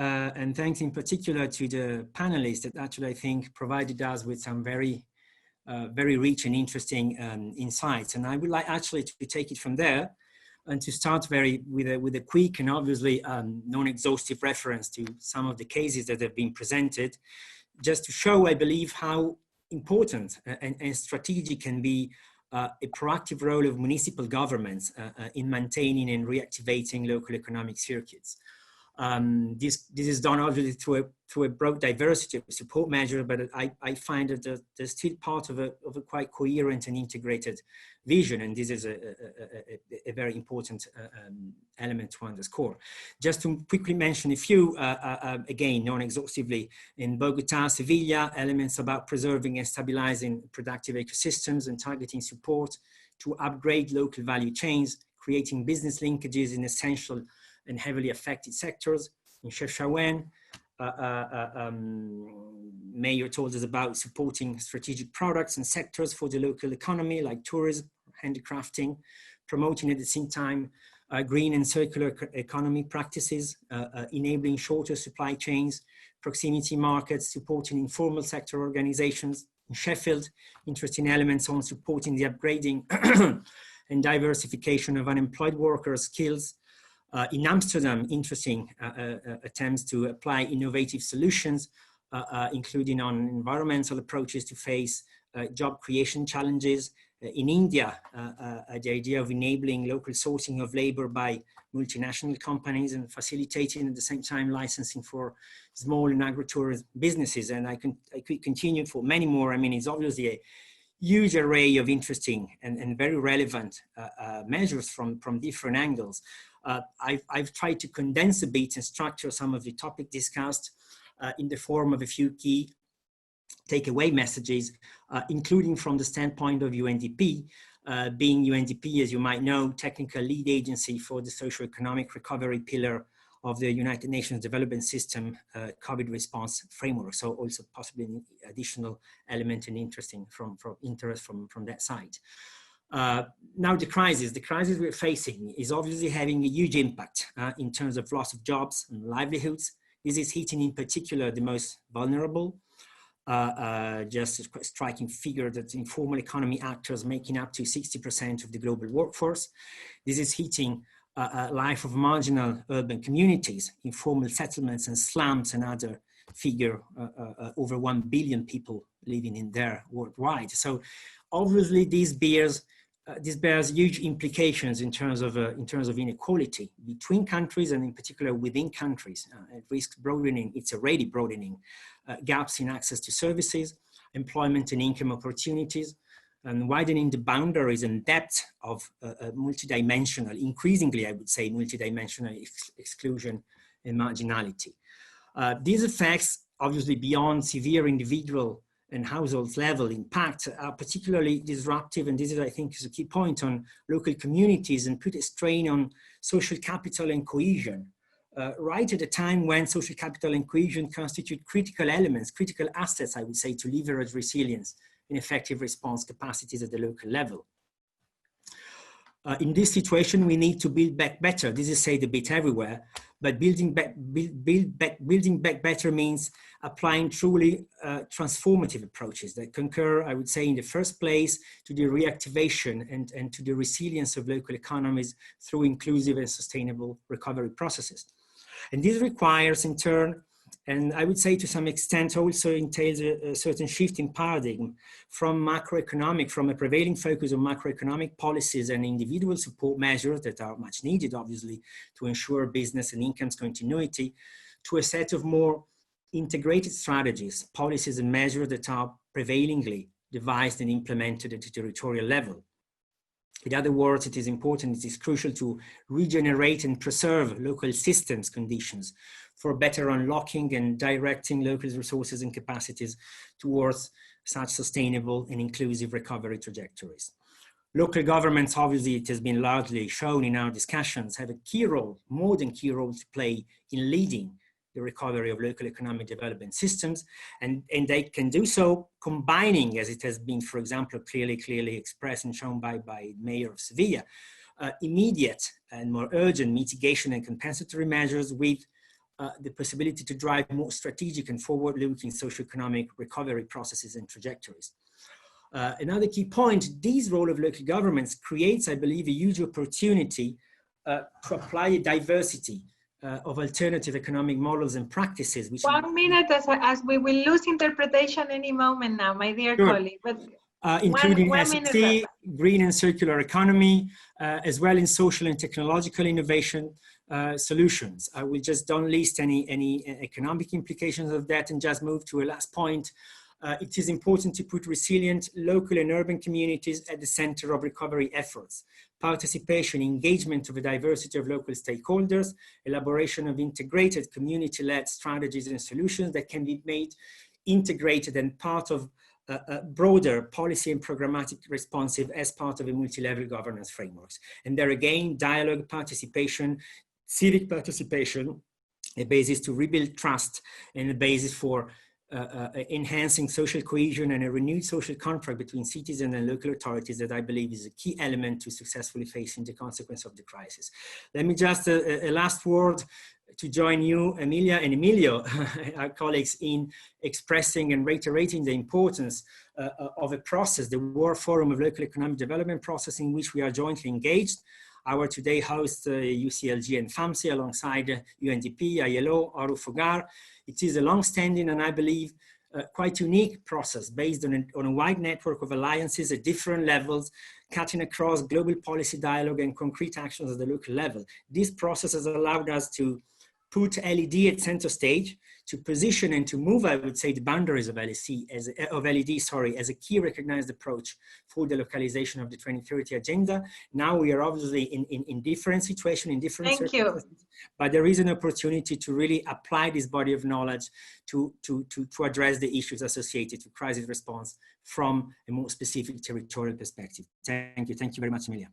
and thanks in particular to the panelists that actually I think provided us with some very rich and interesting insights. And I would like actually to take it from there and to start with a quick and obviously non-exhaustive reference to some of the cases that have been presented, just to show, I believe, how important and strategic can be a proactive role of municipal governments in maintaining and reactivating local economic circuits. This is done obviously through a broad diversity of support measures, but I find that there's still part of a quite coherent and integrated vision, and this is a very important element to underscore. Just to quickly mention a few, again, non-exhaustively, in Bogota, Sevilla, elements about preserving and stabilizing productive ecosystems and targeting support to upgrade local value chains, creating business linkages in essential and heavily affected sectors. In Chefchaouen, Mayor told us about supporting strategic products and sectors for the local economy, like tourism, handicrafting, promoting at the same time green and circular economy practices, enabling shorter supply chains, proximity markets, supporting informal sector organizations. In Sheffield, interesting elements on supporting the upgrading and diversification of unemployed workers' skills. In Amsterdam, interesting attempts to apply innovative solutions, including on environmental approaches to face job creation challenges. In India, the idea of enabling local sourcing of labor by multinational companies and facilitating at the same time licensing for small and agritourism businesses. And I could continue for many more. I mean, it's obviously a huge array of interesting and very relevant measures from different angles. I've tried to condense a bit and structure some of the topic discussed in the form of a few key takeaway messages, including from the standpoint of UNDP, being UNDP, as you might know, technical lead agency for the socio-economic recovery pillar of the United Nations Development System COVID response framework. So also possibly an additional element and interesting interest from that side. Now the crisis we're facing is obviously having a huge impact in terms of loss of jobs and livelihoods. This is hitting in particular the most vulnerable. Just a striking figure that informal economy actors making up to 60% of the global workforce. This is hitting life of marginal urban communities, informal settlements and slums, and other figure over 1 billion people living in there worldwide. So obviously this bears huge implications in terms of inequality between countries and in particular within countries. It risks broadening, it's already broadening gaps in access to services, employment and income opportunities, and widening the boundaries and depth of multidimensional, increasingly I would say multidimensional exclusion and marginality. These effects, obviously beyond severe individual and households level impact, are particularly disruptive, and this is, I think, is a key point, on local communities and put a strain on social capital and cohesion, right at a time when social capital and cohesion constitute critical elements, critical assets, I would say, to leverage resilience and effective response capacities at the local level. In this situation, we need to build back better. This is said a bit everywhere, but building back better means applying truly transformative approaches that concur, I would say, in the first place, to the reactivation and to the resilience of local economies through inclusive and sustainable recovery processes. And this requires, in turn, and I would say to some extent also entails a certain shift in paradigm from a prevailing focus on macroeconomic policies and individual support measures that are much needed, obviously, to ensure business and incomes continuity, to a set of more integrated strategies, policies and measures that are prevailingly devised and implemented at the territorial level. In other words, it is important, it is crucial to regenerate and preserve local systems conditions for better unlocking and directing local resources and capacities towards such sustainable and inclusive recovery trajectories. Local governments, obviously, it has been largely shown in our discussions, have a key role, more than key role to play in leading the recovery of local economic development systems, and they can do so combining, as it has been, for example, clearly expressed and shown by Mayor of Sevilla, immediate and more urgent mitigation and compensatory measures with the possibility to drive more strategic and forward-looking socioeconomic recovery processes and trajectories. Another key point, this role of local governments creates, I believe, a huge opportunity to apply a diversity of alternative economic models and practices. Which 1 minute, as we will lose interpretation any moment now, my dear sure. colleague. But including one SET, green and circular economy, as well in social and technological innovation solutions. I will just don't list any economic implications of that and just move to a last point. It is important to put resilient local and urban communities at the center of recovery efforts. Participation, engagement of a diversity of local stakeholders, elaboration of integrated community-led strategies and solutions that can be made integrated and part of broader policy and programmatic responsive as part of a multi-level governance frameworks. And there again, dialogue, participation, civic participation, a basis to rebuild trust and a basis for enhancing social cohesion and a renewed social contract between citizens and local authorities that I believe is a key element to successfully facing the consequence of the crisis. Let me just, a last word to join you, Emilia and Emilio, our colleagues, in expressing and reiterating the importance of a process, the World Forum of Local Economic Development process in which we are jointly engaged. Our today host UCLG and FAMSI alongside UNDP, ILO, Arufogar. It is a long-standing and I believe quite unique process based on a wide network of alliances at different levels, cutting across global policy dialogue and concrete actions at the local level. This process has allowed us to put LED at center stage, to position and to move, I would say, the boundaries of LED as a key recognized approach for the localization of the 2030 agenda. Now we are obviously in different situations, in different circumstances, but there is an opportunity to really apply this body of knowledge to address the issues associated with crisis response from a more specific territorial perspective. Thank you very much, Emilia.